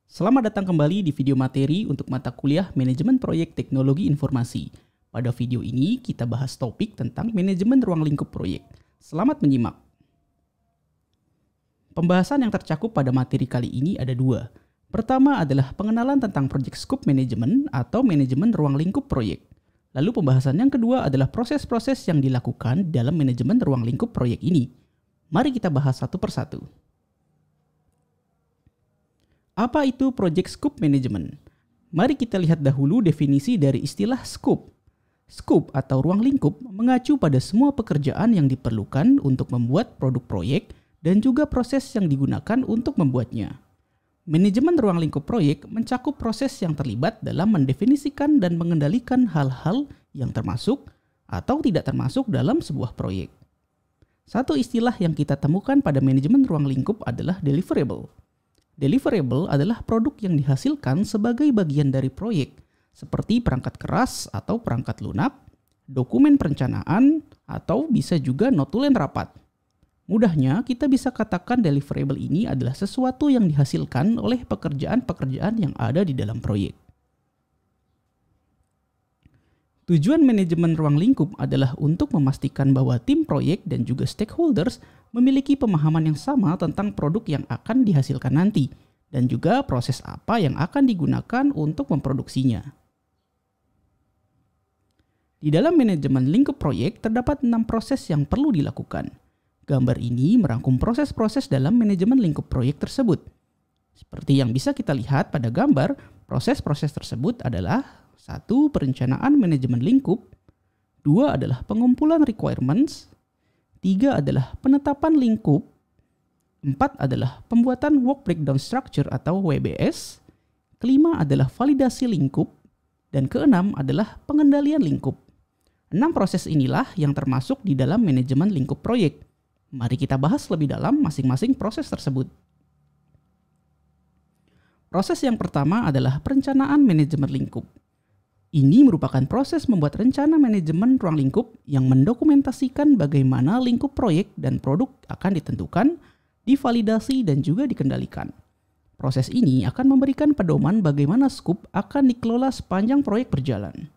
Selamat datang kembali di video materi untuk mata kuliah Manajemen Proyek Teknologi Informasi. Pada video ini kita bahas topik tentang manajemen ruang lingkup proyek. Selamat menyimak. Pembahasan yang tercakup pada materi kali ini ada dua. Pertama adalah pengenalan tentang Project Scope Management atau manajemen ruang lingkup proyek. Lalu pembahasan yang kedua adalah proses-proses yang dilakukan dalam manajemen ruang lingkup proyek ini. Mari kita bahas satu persatu. Apa itu Project Scope Management? Mari kita lihat dahulu definisi dari istilah scope. Scope atau ruang lingkup mengacu pada semua pekerjaan yang diperlukan untuk membuat produk proyek dan juga proses yang digunakan untuk membuatnya. Manajemen ruang lingkup proyek mencakup proses yang terlibat dalam mendefinisikan dan mengendalikan hal-hal yang termasuk atau tidak termasuk dalam sebuah proyek. Satu istilah yang kita temukan pada manajemen ruang lingkup adalah deliverable. Deliverable adalah produk yang dihasilkan sebagai bagian dari proyek, seperti perangkat keras atau perangkat lunak, dokumen perencanaan, atau bisa juga notulen rapat. Mudahnya, kita bisa katakan deliverable ini adalah sesuatu yang dihasilkan oleh pekerjaan-pekerjaan yang ada di dalam proyek. Tujuan manajemen ruang lingkup adalah untuk memastikan bahwa tim proyek dan juga stakeholders memiliki pemahaman yang sama tentang produk yang akan dihasilkan nanti, dan juga proses apa yang akan digunakan untuk memproduksinya. Di dalam manajemen lingkup proyek terdapat 6 proses yang perlu dilakukan. Gambar ini merangkum proses-proses dalam manajemen lingkup proyek tersebut. Seperti yang bisa kita lihat pada gambar, proses-proses tersebut adalah 1. Perencanaan manajemen lingkup, 2. adalah pengumpulan requirements, 3 adalah penetapan lingkup, 4 adalah pembuatan work breakdown structure atau WBS, kelima adalah validasi lingkup, dan keenam adalah pengendalian lingkup. 6 proses inilah yang termasuk di dalam manajemen lingkup proyek. Mari kita bahas lebih dalam masing-masing proses tersebut. Proses yang pertama adalah perencanaan manajemen lingkup. Ini merupakan proses membuat rencana manajemen ruang lingkup yang mendokumentasikan bagaimana lingkup proyek dan produk akan ditentukan, divalidasi, dan juga dikendalikan. Proses ini akan memberikan pedoman bagaimana skop akan dikelola sepanjang proyek berjalan.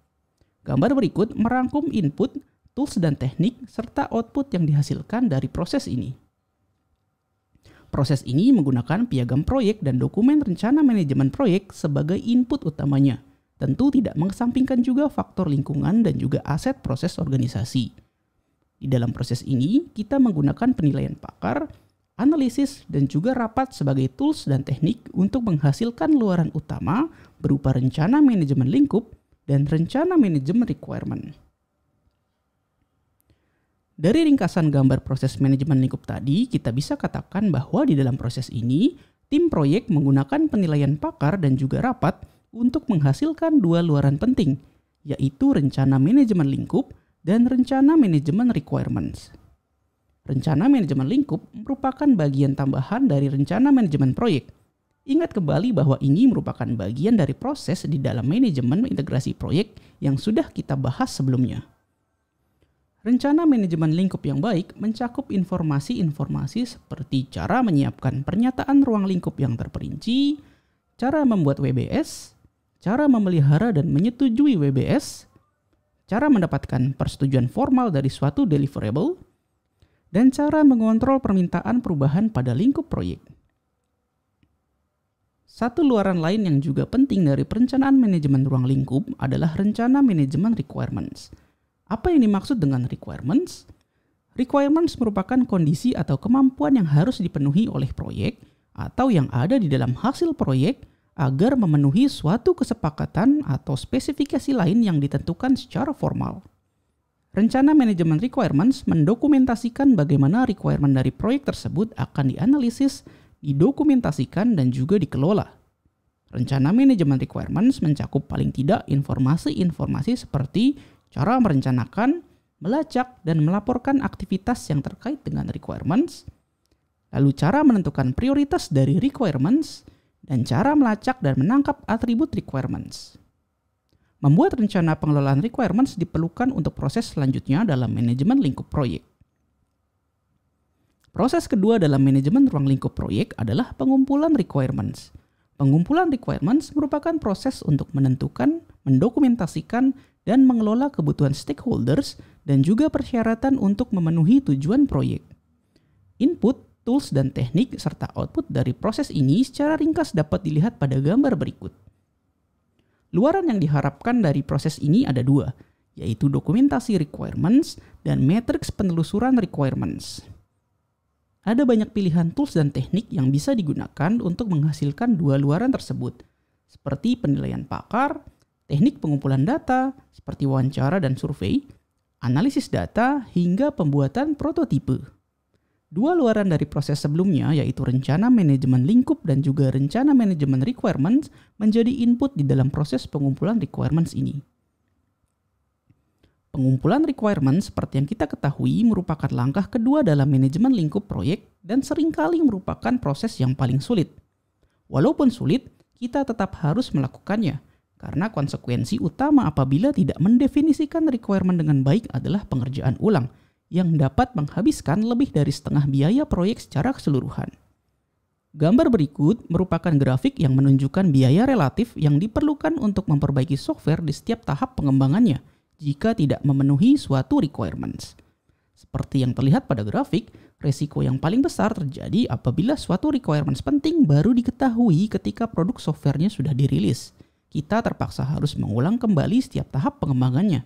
Gambar berikut merangkum input, tools, dan teknik, serta output yang dihasilkan dari proses ini. Proses ini menggunakan piagam proyek dan dokumen rencana manajemen proyek sebagai input utamanya. Tentu tidak mengesampingkan juga faktor lingkungan dan juga aset proses organisasi. Di dalam proses ini, kita menggunakan penilaian pakar, analisis, dan juga rapat sebagai tools dan teknik untuk menghasilkan luaran utama berupa rencana manajemen lingkup dan rencana manajemen requirement. Dari ringkasan gambar proses manajemen lingkup tadi, kita bisa katakan bahwa di dalam proses ini, tim proyek menggunakan penilaian pakar dan juga rapat untuk menghasilkan 2 luaran penting, yaitu rencana manajemen lingkup dan rencana manajemen requirements. Rencana manajemen lingkup merupakan bagian tambahan dari rencana manajemen proyek. Ingat kembali bahwa ini merupakan bagian dari proses di dalam manajemen integrasi proyek yang sudah kita bahas sebelumnya. Rencana manajemen lingkup yang baik mencakup informasi-informasi seperti cara menyiapkan pernyataan ruang lingkup yang terperinci, cara membuat WBS, cara memelihara dan menyetujui WBS, cara mendapatkan persetujuan formal dari suatu deliverable, dan cara mengontrol permintaan perubahan pada lingkup proyek. Satu luaran lain yang juga penting dari perencanaan manajemen ruang lingkup adalah rencana manajemen requirements. Apa yang dimaksud dengan requirements? Requirements merupakan kondisi atau kemampuan yang harus dipenuhi oleh proyek atau yang ada di dalam hasil proyek agar memenuhi suatu kesepakatan atau spesifikasi lain yang ditentukan secara formal. Rencana manajemen requirements mendokumentasikan bagaimana requirement dari proyek tersebut akan dianalisis, didokumentasikan, dan juga dikelola. Rencana manajemen requirements mencakup paling tidak informasi-informasi seperti cara merencanakan, melacak, dan melaporkan aktivitas yang terkait dengan requirements, lalu cara menentukan prioritas dari requirements, dan cara melacak dan menangkap atribut requirements. Membuat rencana pengelolaan requirements diperlukan untuk proses selanjutnya dalam manajemen lingkup proyek. Proses kedua dalam manajemen ruang lingkup proyek adalah pengumpulan requirements. Pengumpulan requirements merupakan proses untuk menentukan, mendokumentasikan, dan mengelola kebutuhan stakeholders dan juga persyaratan untuk memenuhi tujuan proyek. Input, tools, dan teknik serta output dari proses ini secara ringkas dapat dilihat pada gambar berikut. Luaran yang diharapkan dari proses ini ada dua, yaitu dokumentasi requirements dan matriks penelusuran requirements. Ada banyak pilihan tools dan teknik yang bisa digunakan untuk menghasilkan dua luaran tersebut, seperti penilaian pakar, teknik pengumpulan data, seperti wawancara dan survei, analisis data, hingga pembuatan prototipe. Dua luaran dari proses sebelumnya, yaitu rencana manajemen lingkup dan juga rencana manajemen requirements, menjadi input di dalam proses pengumpulan requirements ini. Pengumpulan requirements seperti yang kita ketahui merupakan langkah kedua dalam manajemen lingkup proyek dan seringkali merupakan proses yang paling sulit. Walaupun sulit, kita tetap harus melakukannya karena konsekuensi utama apabila tidak mendefinisikan requirement dengan baik adalah pengerjaan ulang yang dapat menghabiskan lebih dari setengah biaya proyek secara keseluruhan. Gambar berikut merupakan grafik yang menunjukkan biaya relatif yang diperlukan untuk memperbaiki software di setiap tahap pengembangannya jika tidak memenuhi suatu requirements. Seperti yang terlihat pada grafik, resiko yang paling besar terjadi apabila suatu requirements penting baru diketahui ketika produk softwarenya sudah dirilis. Kita terpaksa harus mengulang kembali setiap tahap pengembangannya.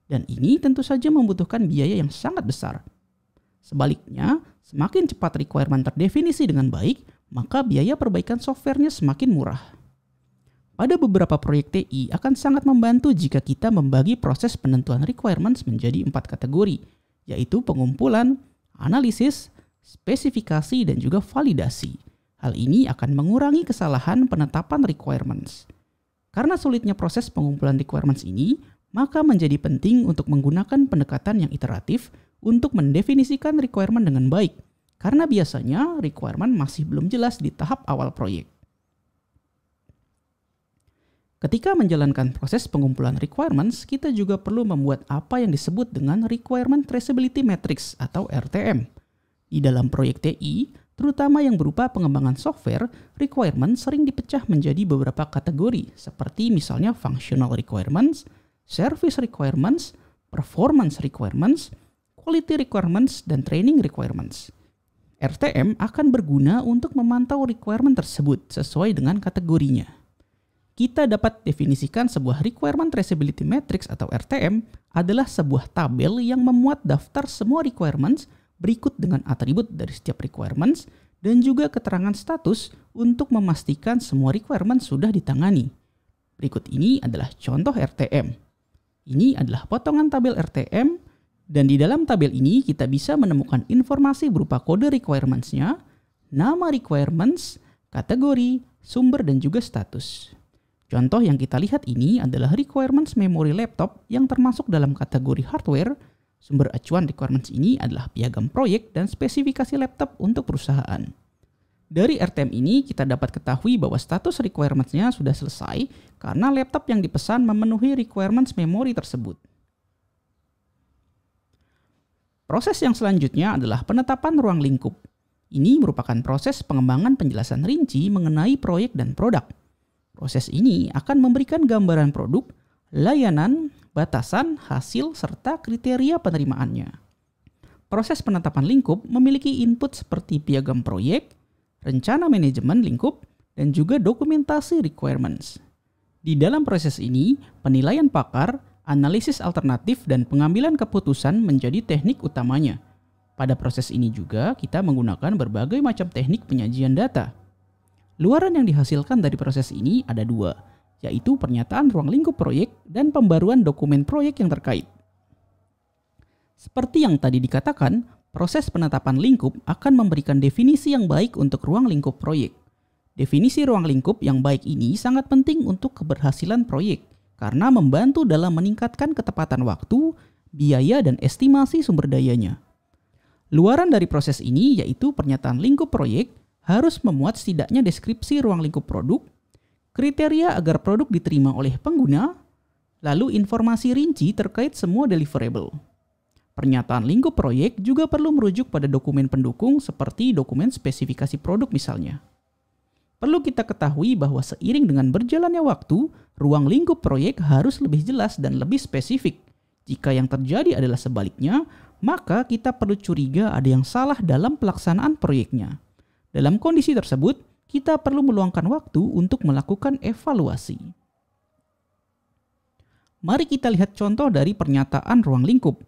Dan ini tentu saja membutuhkan biaya yang sangat besar. Sebaliknya, semakin cepat requirement terdefinisi dengan baik, maka biaya perbaikan softwarenya semakin murah. Pada beberapa proyek TI akan sangat membantu jika kita membagi proses penentuan requirements menjadi 4 kategori, yaitu pengumpulan, analisis, spesifikasi, dan juga validasi. Hal ini akan mengurangi kesalahan penetapan requirements. Karena sulitnya proses pengumpulan requirements ini, maka menjadi penting untuk menggunakan pendekatan yang iteratif untuk mendefinisikan requirement dengan baik, karena biasanya requirement masih belum jelas di tahap awal proyek. Ketika menjalankan proses pengumpulan requirements, kita juga perlu membuat apa yang disebut dengan Requirement Traceability Matrix atau RTM. Di dalam proyek TI, terutama yang berupa pengembangan software, requirement sering dipecah menjadi beberapa kategori, seperti misalnya functional requirements, service requirements, performance requirements, quality requirements, dan training requirements. RTM akan berguna untuk memantau requirement tersebut sesuai dengan kategorinya. Kita dapat definisikan sebuah Requirement Traceability Matrix atau RTM adalah sebuah tabel yang memuat daftar semua requirements berikut dengan atribut dari setiap requirements dan juga keterangan status untuk memastikan semua requirement sudah ditangani. Berikut ini adalah contoh RTM. Ini adalah potongan tabel RTM dan di dalam tabel ini kita bisa menemukan informasi berupa kode requirements-nya, nama requirements, kategori, sumber, dan juga status. Contoh yang kita lihat ini adalah requirements memori laptop yang termasuk dalam kategori hardware. Sumber acuan requirements ini adalah piagam proyek dan spesifikasi laptop untuk perusahaan. Dari RTM ini kita dapat ketahui bahwa status requirements-nya sudah selesai karena laptop yang dipesan memenuhi requirements memori tersebut. Proses yang selanjutnya adalah penetapan ruang lingkup. Ini merupakan proses pengembangan penjelasan rinci mengenai proyek dan produk. Proses ini akan memberikan gambaran produk, layanan, batasan, hasil, serta kriteria penerimaannya. Proses penetapan lingkup memiliki input seperti piagam proyek, rencana manajemen lingkup, dan juga dokumentasi requirements. Di dalam proses ini, penilaian pakar, analisis alternatif, dan pengambilan keputusan menjadi teknik utamanya. Pada proses ini juga kita menggunakan berbagai macam teknik penyajian data. Luaran yang dihasilkan dari proses ini ada dua, yaitu pernyataan ruang lingkup proyek dan pembaruan dokumen proyek yang terkait. Seperti yang tadi dikatakan, proses penetapan lingkup akan memberikan definisi yang baik untuk ruang lingkup proyek. Definisi ruang lingkup yang baik ini sangat penting untuk keberhasilan proyek, karena membantu dalam meningkatkan ketepatan waktu, biaya, dan estimasi sumber dayanya. Luaran dari proses ini yaitu pernyataan lingkup proyek, harus memuat setidaknya deskripsi ruang lingkup produk, kriteria agar produk diterima oleh pengguna, lalu informasi rinci terkait semua deliverable. Pernyataan lingkup proyek juga perlu merujuk pada dokumen pendukung seperti dokumen spesifikasi produk misalnya. Perlu kita ketahui bahwa seiring dengan berjalannya waktu, ruang lingkup proyek harus lebih jelas dan lebih spesifik. Jika yang terjadi adalah sebaliknya, maka kita perlu curiga ada yang salah dalam pelaksanaan proyeknya. Dalam kondisi tersebut, kita perlu meluangkan waktu untuk melakukan evaluasi. Mari kita lihat contoh dari pernyataan ruang lingkup.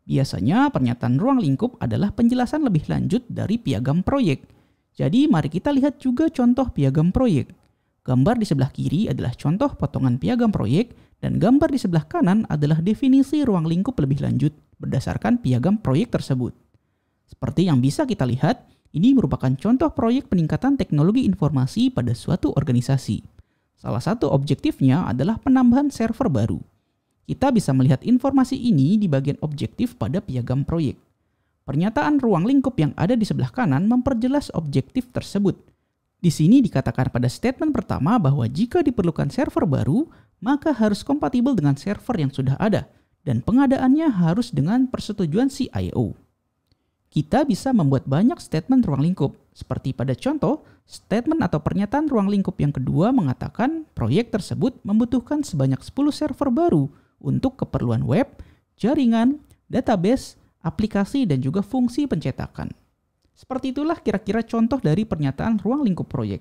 Biasanya pernyataan ruang lingkup adalah penjelasan lebih lanjut dari piagam proyek. Jadi mari kita lihat juga contoh piagam proyek. Gambar di sebelah kiri adalah contoh potongan piagam proyek dan gambar di sebelah kanan adalah definisi ruang lingkup lebih lanjut berdasarkan piagam proyek tersebut. Seperti yang bisa kita lihat, ini merupakan contoh proyek peningkatan teknologi informasi pada suatu organisasi. Salah satu objektifnya adalah penambahan server baru. Kita bisa melihat informasi ini di bagian objektif pada piagam proyek. Pernyataan ruang lingkup yang ada di sebelah kanan memperjelas objektif tersebut. Di sini dikatakan pada statement pertama bahwa jika diperlukan server baru, maka harus kompatibel dengan server yang sudah ada, dan pengadaannya harus dengan persetujuan CIO. Kita bisa membuat banyak statement ruang lingkup, seperti pada contoh, statement atau pernyataan ruang lingkup yang kedua mengatakan proyek tersebut membutuhkan sebanyak 10 server baru untuk keperluan web, jaringan, database, aplikasi, dan juga fungsi pencetakan. Seperti itulah kira-kira contoh dari pernyataan ruang lingkup proyek.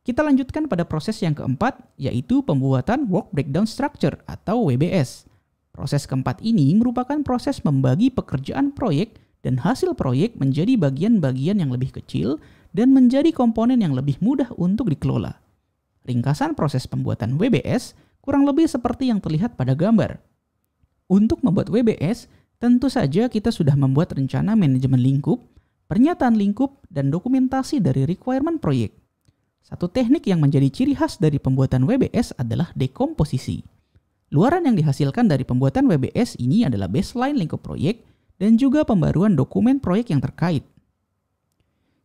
Kita lanjutkan pada proses yang keempat, yaitu pembuatan Work Breakdown Structure atau WBS. Proses keempat ini merupakan proses membagi pekerjaan proyek dan hasil proyek menjadi bagian-bagian yang lebih kecil dan menjadi komponen yang lebih mudah untuk dikelola. Ringkasan proses pembuatan WBS kurang lebih seperti yang terlihat pada gambar. Untuk membuat WBS, tentu saja kita sudah membuat rencana manajemen lingkup, pernyataan lingkup, dan dokumentasi dari requirement proyek. Satu teknik yang menjadi ciri khas dari pembuatan WBS adalah dekomposisi. Luaran yang dihasilkan dari pembuatan WBS ini adalah baseline lingkup proyek dan juga pembaruan dokumen proyek yang terkait.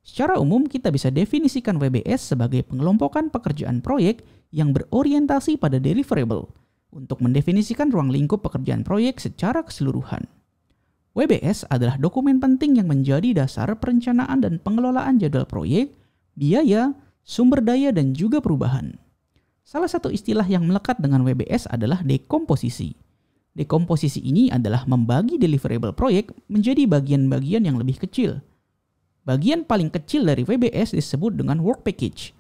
Secara umum, kita bisa definisikan WBS sebagai pengelompokan pekerjaan proyek yang berorientasi pada deliverable untuk mendefinisikan ruang lingkup pekerjaan proyek secara keseluruhan. WBS adalah dokumen penting yang menjadi dasar perencanaan dan pengelolaan jadwal proyek, biaya, sumber daya, dan juga perubahan. Salah satu istilah yang melekat dengan WBS adalah dekomposisi. Dekomposisi ini adalah membagi deliverable proyek menjadi bagian-bagian yang lebih kecil. Bagian paling kecil dari WBS disebut dengan work package.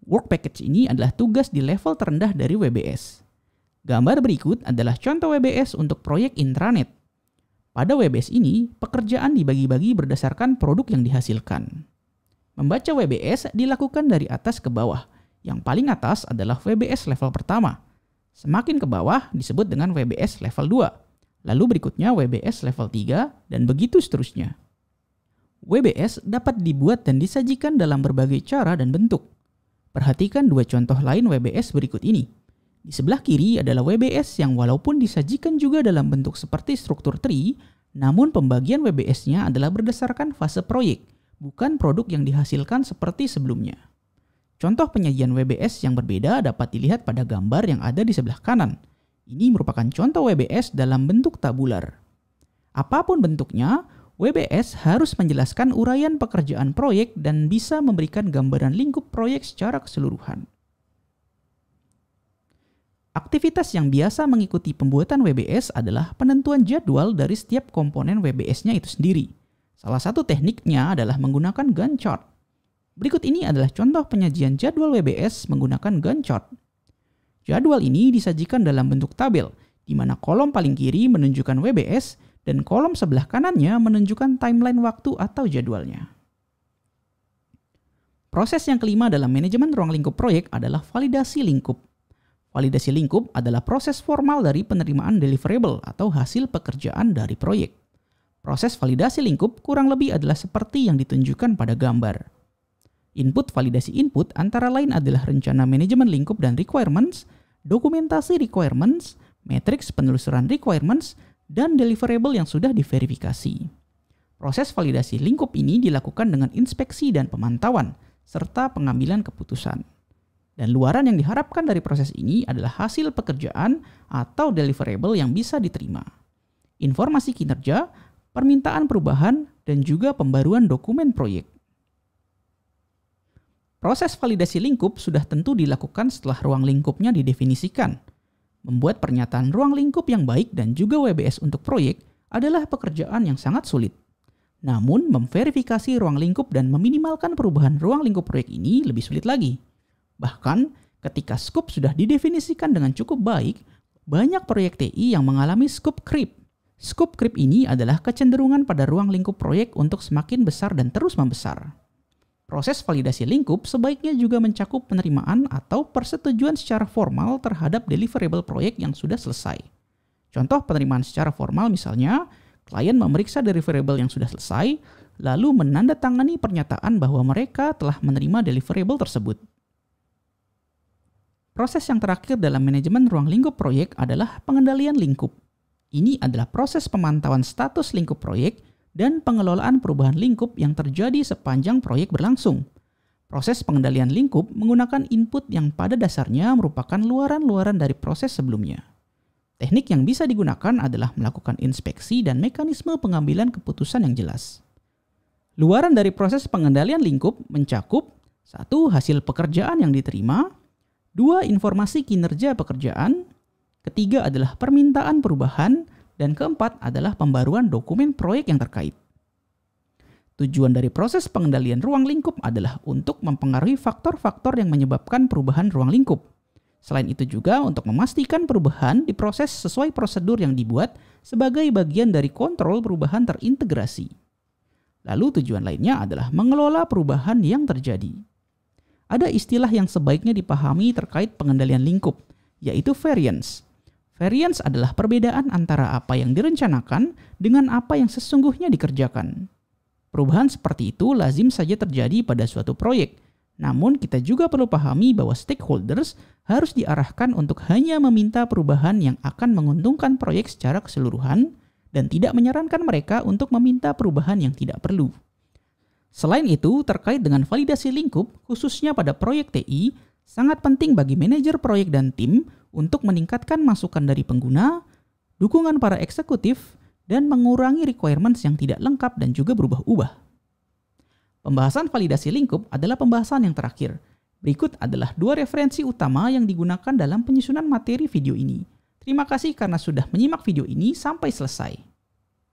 Work package ini adalah tugas di level terendah dari WBS. Gambar berikut adalah contoh WBS untuk proyek intranet. Pada WBS ini, pekerjaan dibagi-bagi berdasarkan produk yang dihasilkan. Membaca WBS dilakukan dari atas ke bawah. Yang paling atas adalah WBS level pertama. Semakin ke bawah disebut dengan WBS level 2. Lalu berikutnya WBS level 3 dan begitu seterusnya. WBS dapat dibuat dan disajikan dalam berbagai cara dan bentuk. Perhatikan dua contoh lain WBS berikut ini. Di sebelah kiri adalah WBS yang walaupun disajikan juga dalam bentuk seperti struktur tree, namun pembagian WBS-nya adalah berdasarkan fase proyek, bukan produk yang dihasilkan seperti sebelumnya. Contoh penyajian WBS yang berbeda dapat dilihat pada gambar yang ada di sebelah kanan. Ini merupakan contoh WBS dalam bentuk tabular. Apapun bentuknya, WBS harus menjelaskan uraian pekerjaan proyek dan bisa memberikan gambaran lingkup proyek secara keseluruhan. Aktivitas yang biasa mengikuti pembuatan WBS adalah penentuan jadwal dari setiap komponen WBS-nya itu sendiri. Salah satu tekniknya adalah menggunakan Gantt chart. Berikut ini adalah contoh penyajian jadwal WBS menggunakan Gantt chart. Jadwal ini disajikan dalam bentuk tabel, di mana kolom paling kiri menunjukkan WBS dan kolom sebelah kanannya menunjukkan timeline waktu atau jadwalnya. Proses yang kelima dalam manajemen ruang lingkup proyek adalah validasi lingkup. Validasi lingkup adalah proses formal dari penerimaan deliverable atau hasil pekerjaan dari proyek. Proses validasi lingkup kurang lebih adalah seperti yang ditunjukkan pada gambar. Input validasi input antara lain adalah rencana manajemen lingkup dan requirements, dokumentasi requirements, matriks penelusuran requirements, dan deliverable yang sudah diverifikasi. Proses validasi lingkup ini dilakukan dengan inspeksi dan pemantauan, serta pengambilan keputusan. Dan luaran yang diharapkan dari proses ini adalah hasil pekerjaan atau deliverable yang bisa diterima. Informasi kinerja, permintaan perubahan, dan juga pembaruan dokumen proyek. Proses validasi lingkup sudah tentu dilakukan setelah ruang lingkupnya didefinisikan. Membuat pernyataan ruang lingkup yang baik dan juga WBS untuk proyek adalah pekerjaan yang sangat sulit. Namun, memverifikasi ruang lingkup dan meminimalkan perubahan ruang lingkup proyek ini lebih sulit lagi. Bahkan, ketika skop sudah didefinisikan dengan cukup baik, banyak proyek TI yang mengalami scope creep. Scope creep ini adalah kecenderungan pada ruang lingkup proyek untuk semakin besar dan terus membesar. Proses validasi lingkup sebaiknya juga mencakup penerimaan atau persetujuan secara formal terhadap deliverable proyek yang sudah selesai. Contoh penerimaan secara formal misalnya, klien memeriksa deliverable yang sudah selesai, lalu menandatangani pernyataan bahwa mereka telah menerima deliverable tersebut. Proses yang terakhir dalam manajemen ruang lingkup proyek adalah pengendalian lingkup. Ini adalah proses pemantauan status lingkup proyek dan pengelolaan perubahan lingkup yang terjadi sepanjang proyek berlangsung. Proses pengendalian lingkup menggunakan input yang pada dasarnya merupakan luaran-luaran dari proses sebelumnya. Teknik yang bisa digunakan adalah melakukan inspeksi dan mekanisme pengambilan keputusan yang jelas. Luaran dari proses pengendalian lingkup mencakup 1. Hasil pekerjaan yang diterima, 2. Informasi kinerja pekerjaan, ketiga adalah permintaan perubahan, dan keempat adalah pembaruan dokumen proyek yang terkait. Tujuan dari proses pengendalian ruang lingkup adalah untuk mempengaruhi faktor-faktor yang menyebabkan perubahan ruang lingkup. Selain itu juga untuk memastikan perubahan diproses sesuai prosedur yang dibuat sebagai bagian dari kontrol perubahan terintegrasi. Lalu tujuan lainnya adalah mengelola perubahan yang terjadi. Ada istilah yang sebaiknya dipahami terkait pengendalian lingkup, yaitu variance. Variance adalah perbedaan antara apa yang direncanakan dengan apa yang sesungguhnya dikerjakan. Perubahan seperti itu lazim saja terjadi pada suatu proyek. Namun kita juga perlu pahami bahwa stakeholders harus diarahkan untuk hanya meminta perubahan yang akan menguntungkan proyek secara keseluruhan dan tidak menyarankan mereka untuk meminta perubahan yang tidak perlu. Selain itu, terkait dengan validasi lingkup, khususnya pada proyek TI, sangat penting bagi manajer proyek dan tim untuk meningkatkan masukan dari pengguna, dukungan para eksekutif, dan mengurangi requirements yang tidak lengkap dan juga berubah-ubah. Pembahasan validasi lingkup adalah pembahasan yang terakhir. Berikut adalah 2 referensi utama yang digunakan dalam penyusunan materi video ini. Terima kasih karena sudah menyimak video ini sampai selesai.